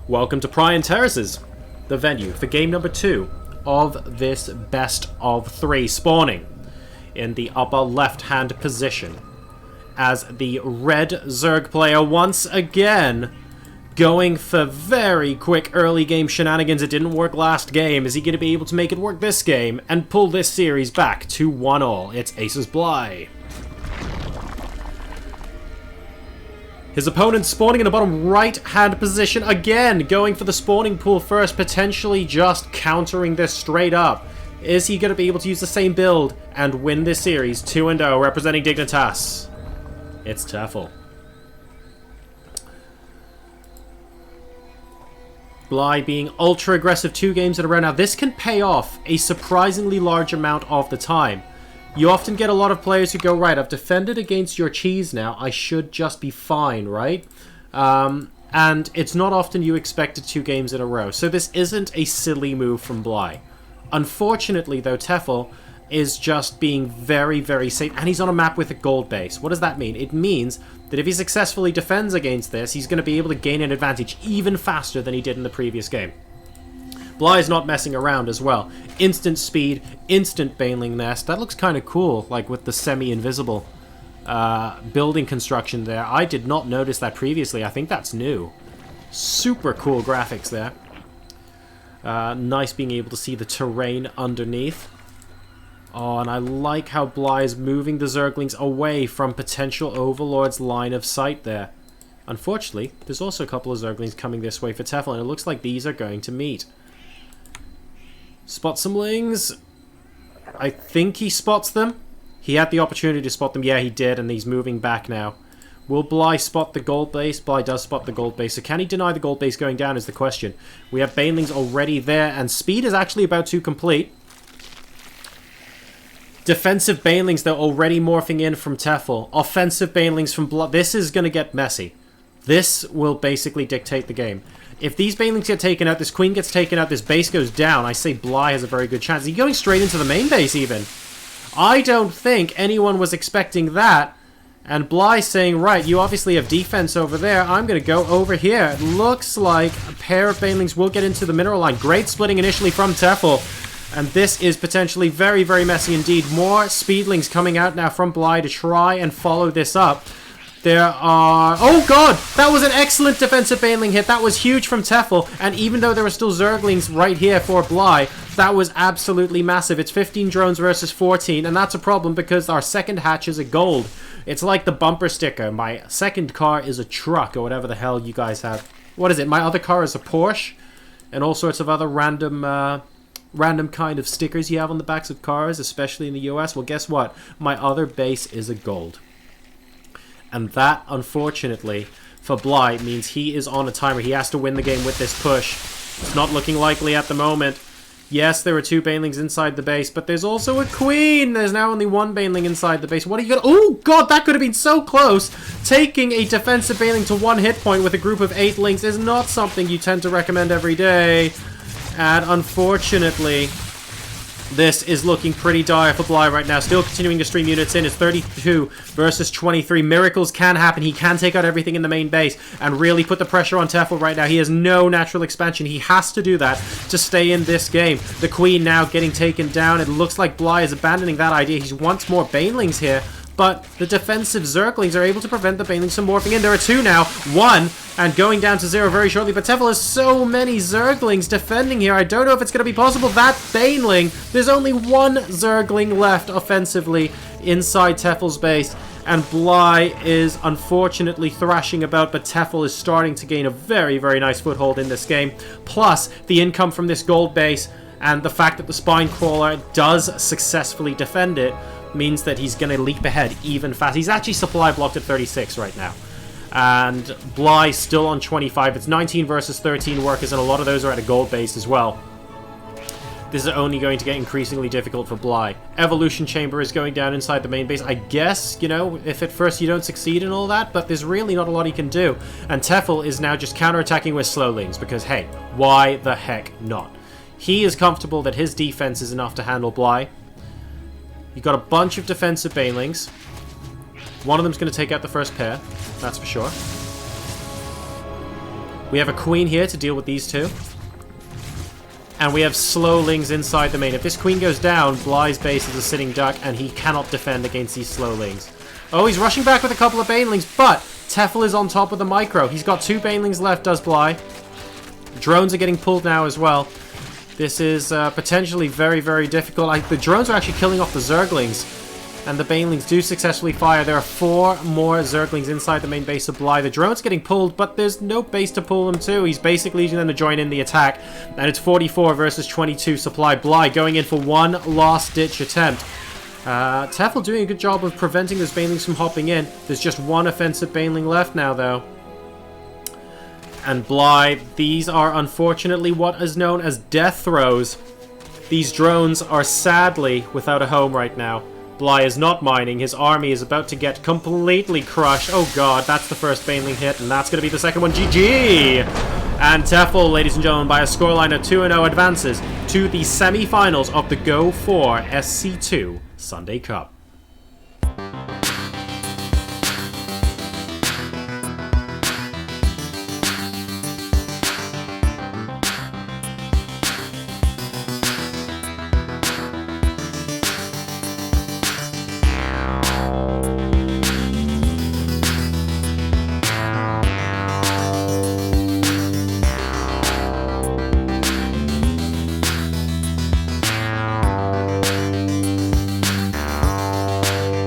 Welcome to Prime Terraces, the venue for game number 2 of this best of 3 spawning in the upper left-hand position as the red Zerg player once again going for very quick early game shenanigans. It didn't work last game. Is he going to be able to make it work this game and pull this series back to 1-all? It's Acer Bly. His opponent spawning in the bottom right-hand position again, going for the spawning pool first, potentially just countering this straight up. Is he going to be able to use the same build and win this series 2-0, representing Dignitas? It's Tefel. Bly being ultra-aggressive 2 games in a row. Now, this can pay off a surprisingly large amount of the time. You often get a lot of players who go, right, I've defended against your cheese now, I should just be fine, right? And it's not often you expect it 2 games in a row. So this isn't a silly move from Bly. Unfortunately, though, Tefel is just being very, very safe, and he's on a map with a gold base. What does that mean? It means that if he successfully defends against this, he's going to be able to gain an advantage even faster than he did in the previous game. Bly is not messing around as well. Instant speed, instant baneling nest. That looks kind of cool, like with the semi-invisible building construction there. I did not notice that previously. I think that's new. Super cool graphics there. Nice being able to see the terrain underneath. Oh, and I like how Bly is moving the Zerglings away from potential Overlord's line of sight there. Unfortunately, there's also a couple of Zerglings coming this way for Tefel, and it looks like these are going to meet. Spot some lings. I think he spots them. He had the opportunity to spot them. Yeah, he did, and he's moving back now. Will Bly spot the gold base? Bly does spot the gold base. So can he deny the gold base going down is the question. We have banelings already there, and speed is actually about to complete. Defensive banelings, though, already morphing in from Tefel. Offensive banelings from Bly. This is going to get messy. This will basically dictate the game. If these banelings get taken out, this queen gets taken out, this base goes down, I say Bly has a very good chance. He's going straight into the main base, even. I don't think anyone was expecting that. And Bly saying, right, you obviously have defense over there. I'm going to go over here. It looks like a pair of banelings will get into the mineral line. Great splitting initially from Tefel. And this is potentially very, very messy indeed. More speedlings coming out now from Bly to try and follow this up. There are... Oh, God! That was an excellent defensive baneling hit. That was huge from Tefel. And even though there are still Zerglings right here for Bly, that was absolutely massive. It's 15 drones versus 14. And that's a problem because our second hatch is a gold. It's like the bumper sticker. My second car is a truck or whatever the hell you guys have. What is it? My other car is a Porsche. And all sorts of other random kind of stickers you have on the backs of cars, especially in the US. Well, guess what? My other base is a gold. And that, unfortunately, for Bly, means he is on a timer. He has to win the game with this push. It's not looking likely at the moment. Yes, there are 2 banelings inside the base, but there's also a queen! There's now only 1 baneling inside the base. What are you gonna... Oh, God, that could have been so close! Taking a defensive baneling to 1 hit point with a group of 8 links is not something you tend to recommend every day. And unfortunately, this is looking pretty dire for Bly right now. Still continuing to stream units in. It's 32 versus 23. Miracles can happen. He can take out everything in the main base and really put the pressure on Tefel right now. He has no natural expansion. He has to do that to stay in this game. The queen now getting taken down. It looks like Bly is abandoning that idea. He wants more banelings here. But the defensive Zerglings are able to prevent the banelings from morphing in. There are 2 now. 1, and going down to 0 very shortly. But Tefel has so many Zerglings defending here. I don't know if it's going to be possible. That baneling, there's only 1 Zergling left offensively inside Tefel's base. And Bly is unfortunately thrashing about, but Tefel is starting to gain a very, very nice foothold in this game. Plus, the income from this gold base and the fact that the Spine Crawler does successfully defend it means that he's going to leap ahead even faster. He's actually supply blocked at 36 right now. And Bly still on 25. It's 19 versus 13 workers, and a lot of those are at a gold base as well. This is only going to get increasingly difficult for Bly. Evolution Chamber is going down inside the main base. I guess, you know, if at first you don't succeed and all that, but there's really not a lot he can do. And Tefel is now just counterattacking with slowlings, because, hey, why the heck not? He is comfortable that his defense is enough to handle Bly. You've got a bunch of defensive banelings. One of them's going to take out the first pair, that's for sure. We have a queen here to deal with these two. And we have slowlings inside the main. If this queen goes down, Bly's base is a sitting duck, and he cannot defend against these slowlings. Oh, he's rushing back with a couple of banelings, but Tefel is on top of the micro. He's got 2 banelings left, does Bly. Drones are getting pulled now as well. This is potentially very, very difficult. The drones are actually killing off the Zerglings. And the banelings do successfully fire. There are 4 more Zerglings inside the main base of Bly. The drone's getting pulled, but there's no base to pull them to. He's basically using them to join in the attack. And it's 44 versus 22 supply. Bly going in for one last-ditch attempt. Tefel doing a good job of preventing those banelings from hopping in. There's just 1 offensive baneling left now, though. And Bly, these are unfortunately what is known as death throws. These drones are sadly without a home right now. Bly is not mining. His army is about to get completely crushed. Oh god, that's the first baneling hit, and that's going to be the second one. GG! And Tefel, ladies and gentlemen, by a scoreline of 2-0, advances to the semi-finals of the Go4SC2 Sunday Cup.